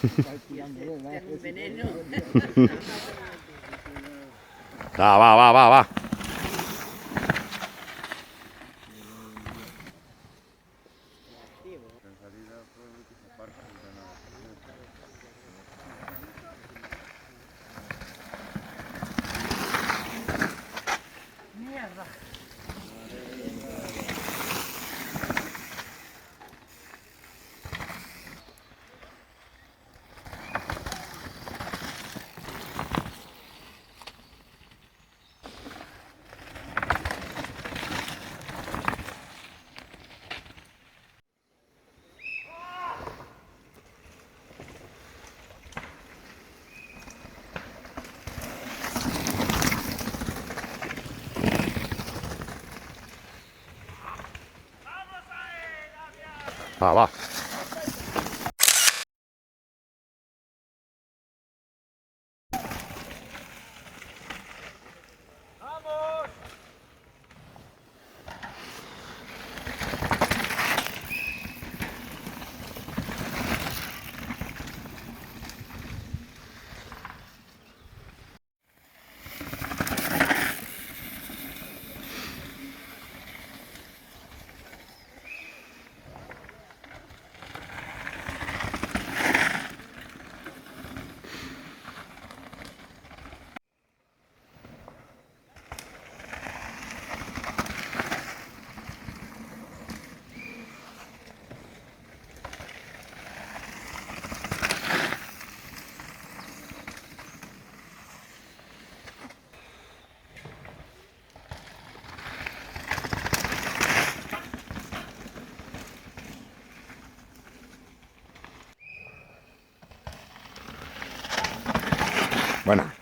Un veneno. Va, va, va, va, va. Mierda. Va, va. Buena.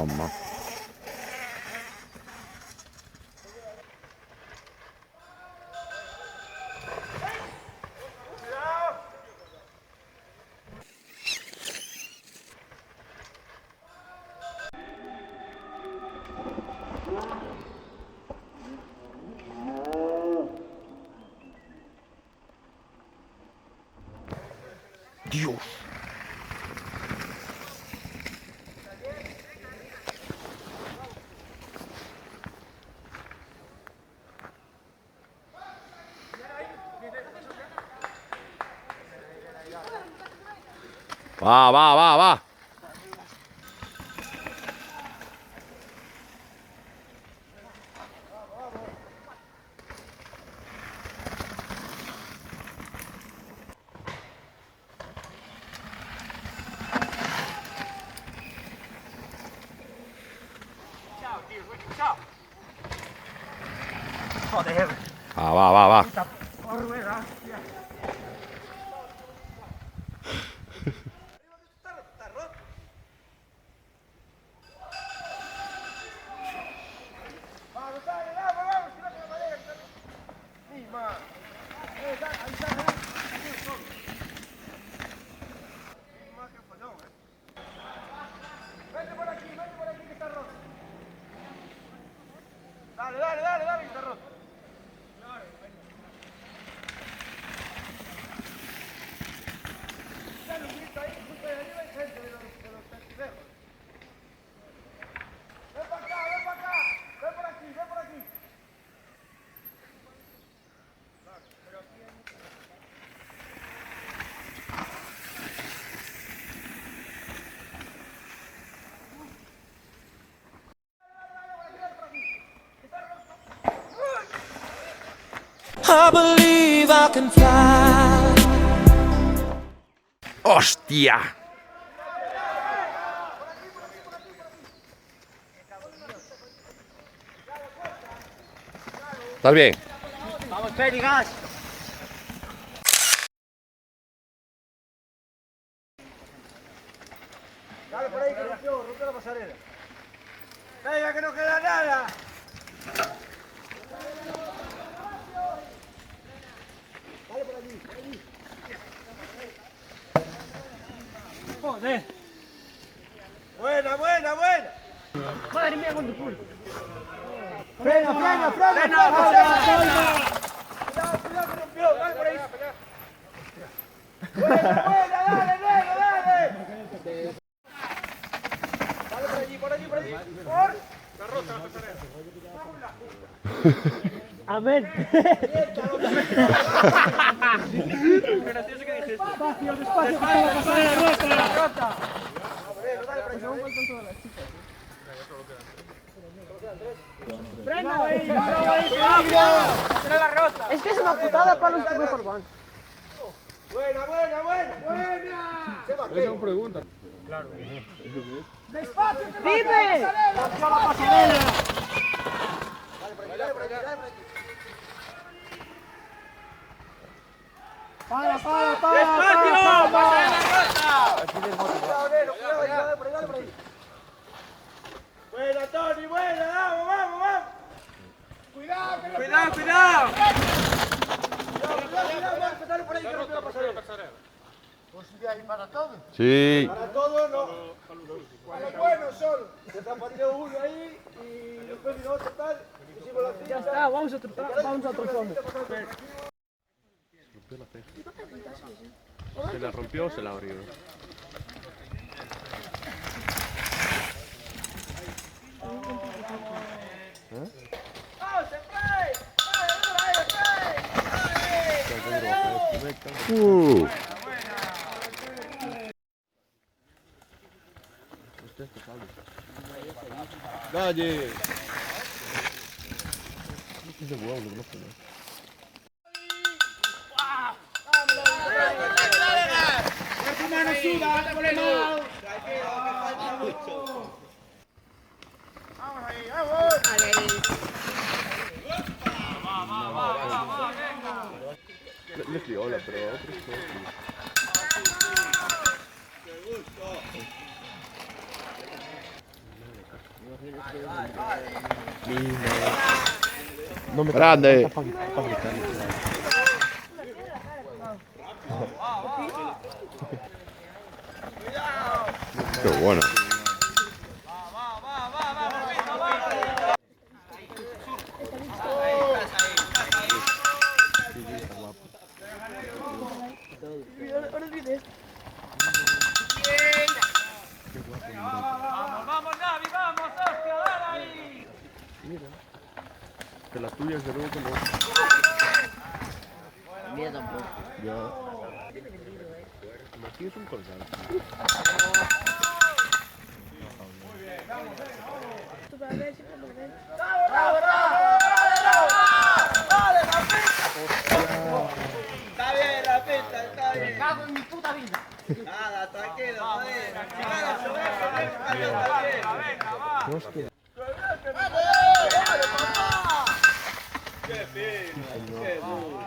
homma. Dios. Va, va, va, va. Joder. Va, va, va, va. Vete por aquí, que está roto. Dale, dale, dale, dale, que está roto. Dale un grito ahí, justo de arriba hay gente de los testileros. Ven para acá, ven para acá. Ven por aquí, ven por aquí. I believe I can fly. ¡Hostia! ¿Estás bien? Vamos, Peri, gas. Dale por ahí que rompió la pasarela. Venga, que no queda nada. Dale por allí, por allí. Joder. Buena, buena, buena. Madre mía, con tu culo. Frena, frena, frena. Cuidado, cuidado que rompió. Dale por ahí. Buena, buena, dale, negro, dale. Dale por allí, por allí, por allí. Por. Está rota la pasarela. Amén. Gracioso que dijiste. Despacio, despacio. La pasarela rota. ¡Frena! Es que es una putada para los que mejor van. Buena, buena, buena, buena. Esa es pregunta. Claro. ¡Despacio! ¡Vive! ¡La pasarela! Dale por aquí, dale por aquí, dale por aquí. ¡Para! ¡Despacio! ¡Pasarela rota! Cuidado, Nero, cuidado, dale por ahí, dale por ahí. Buena, Tony, buena, vamos, vamos, vamos. Cuidado, cuidado, cuidado. Cuidado, dale por ahí que rompe la pasarela. ¿Pues un viaje para todos? Sí. Para todos no. Para los buenos solo. Se zapateó uno ahí y después vino otro tal. Hicimos la fila. Ya está, vamos a otro fondo. ¿Se la rompió o se la abrió? ¡Vamos, spray! ¡Calle! ¡Vamos ahí, vamos! Le friola, pero otros Grande. Qué bueno. Ahora viene. Vamos, Navi, vamos, hostia, dale ahí. Que las tuyas de luego como... Mía tampoco. Ya. Aquí es un colgante. Tú vas a ver si podemos ver. Está bien, la pista, está bien. Cago en mi puta vida. Nada, tranquilo, joder. Si van a llover, está bien. Venga, va. ¡Qué fino! ¡Qué duro!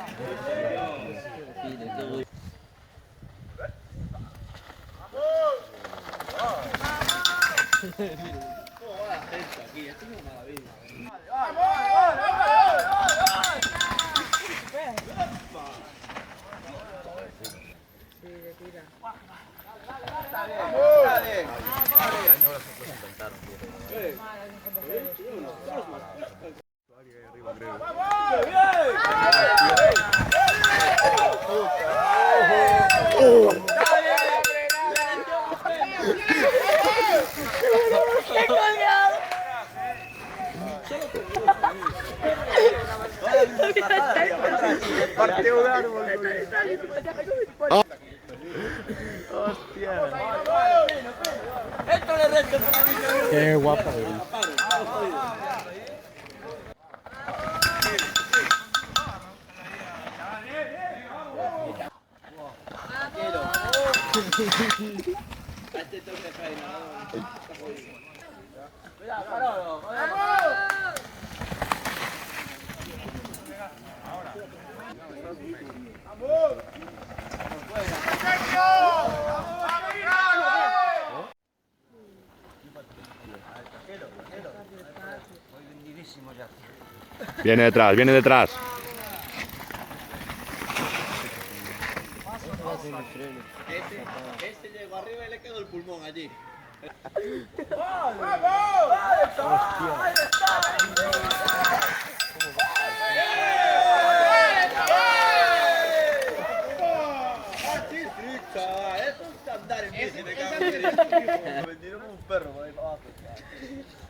¿Cómo va la gente aquí? Esto es una maravilla. Está bien. Partió un árbol. Hostia. Qué guapa. Viene detrás, viene detrás. Este llegó arriba y le quedó el pulmón allí. Eso es andar en bici, me cago en Cristo. Me tiró como un perro por ahí para abajo.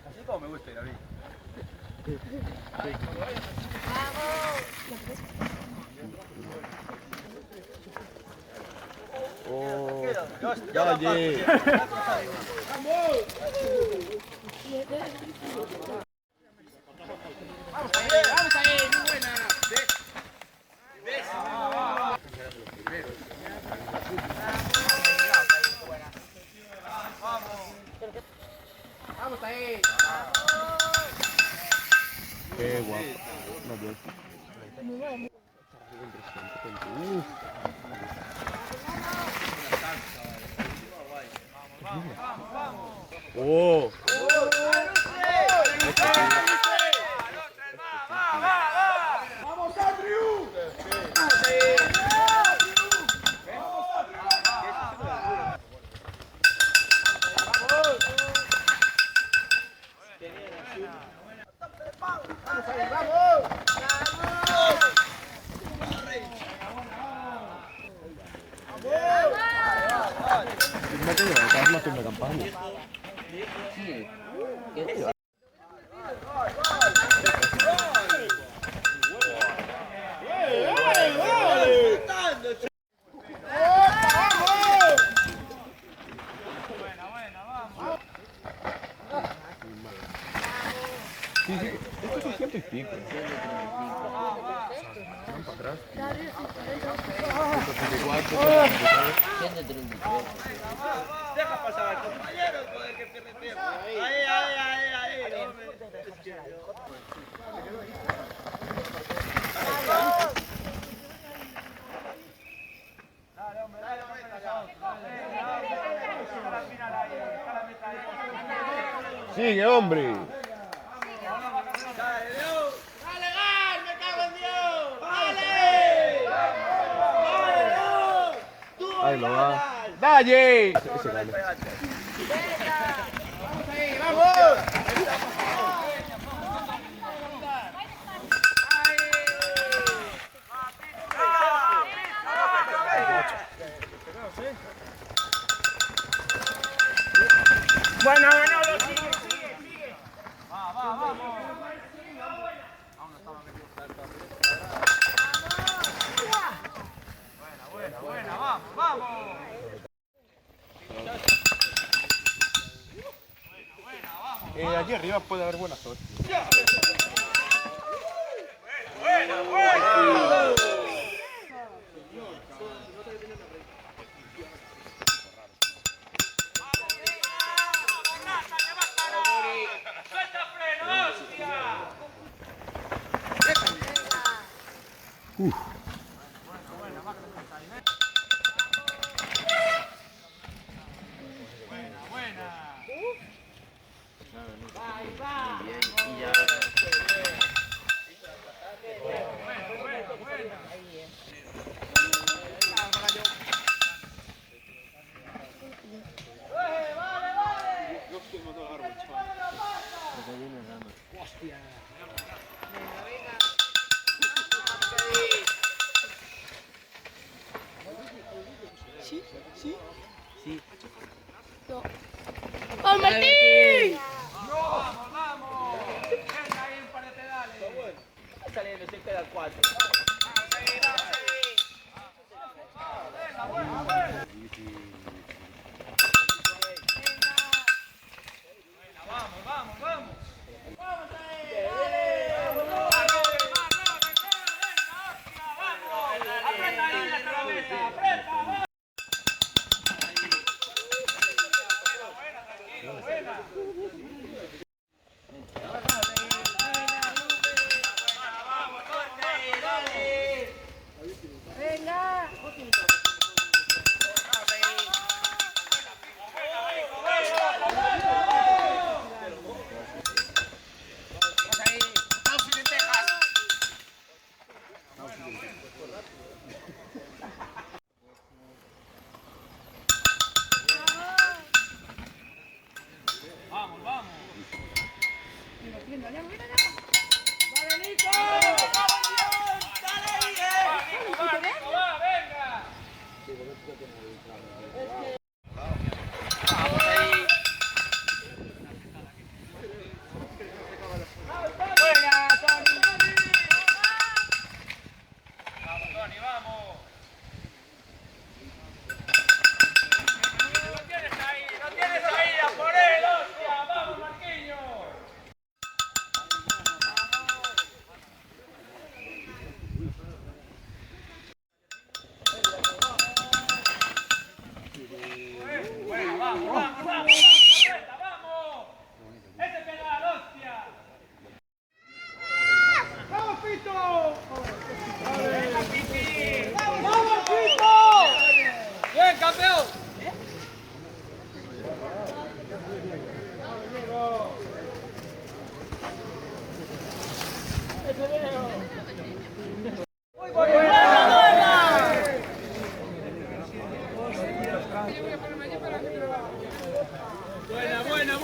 Así como me gusta ir a mí. Ya, oye. Vamos ahí, muy buena. Vamos ahí. Qué guapo. No puedo. Oh. ¡Vamos, Andrew! Deja pasar al compañero, joder, que pierde tiempo. Ahí. Es que Sigue, hombre. arreglo, va. ¡Dalle! Bueno, sigue, sigue. Buena, vamos. Aquí arriba puede haber buena suerte. ¡Oh, Martín! Saliendo, se queda 4.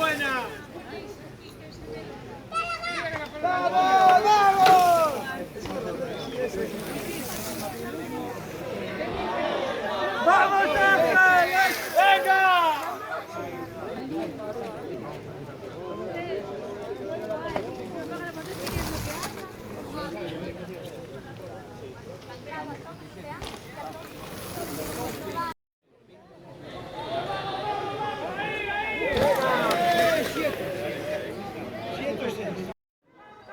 Buena. ¡Vamos, Ángel! ¡Venga!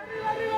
¡Arriba!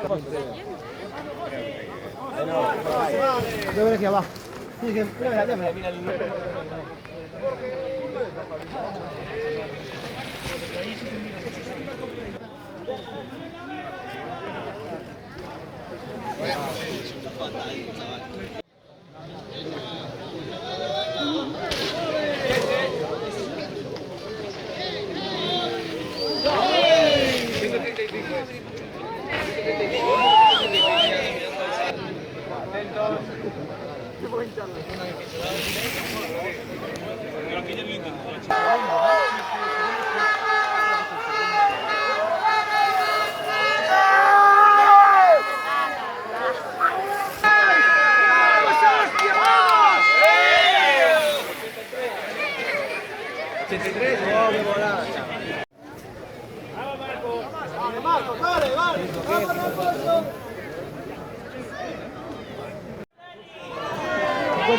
Yo creo que abajo. Sí, que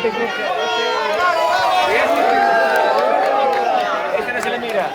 mira. Este no se le mira.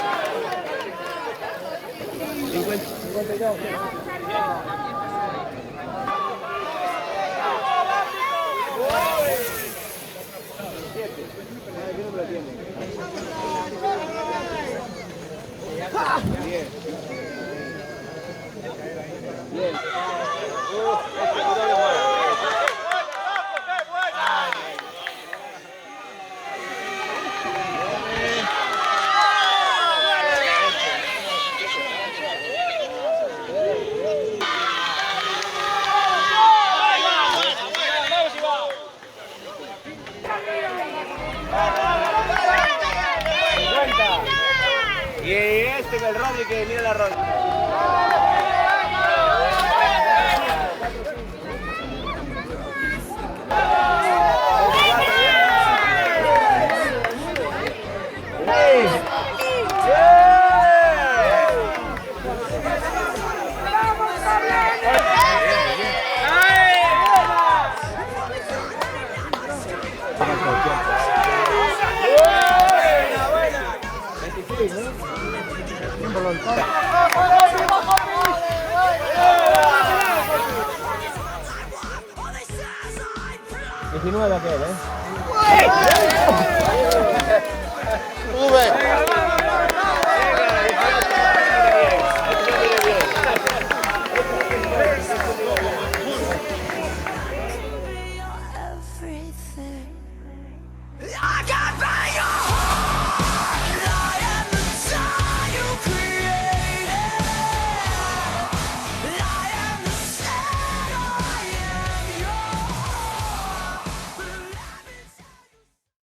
Y este que el Rodri que mira la Rodri. Aquel, Sube.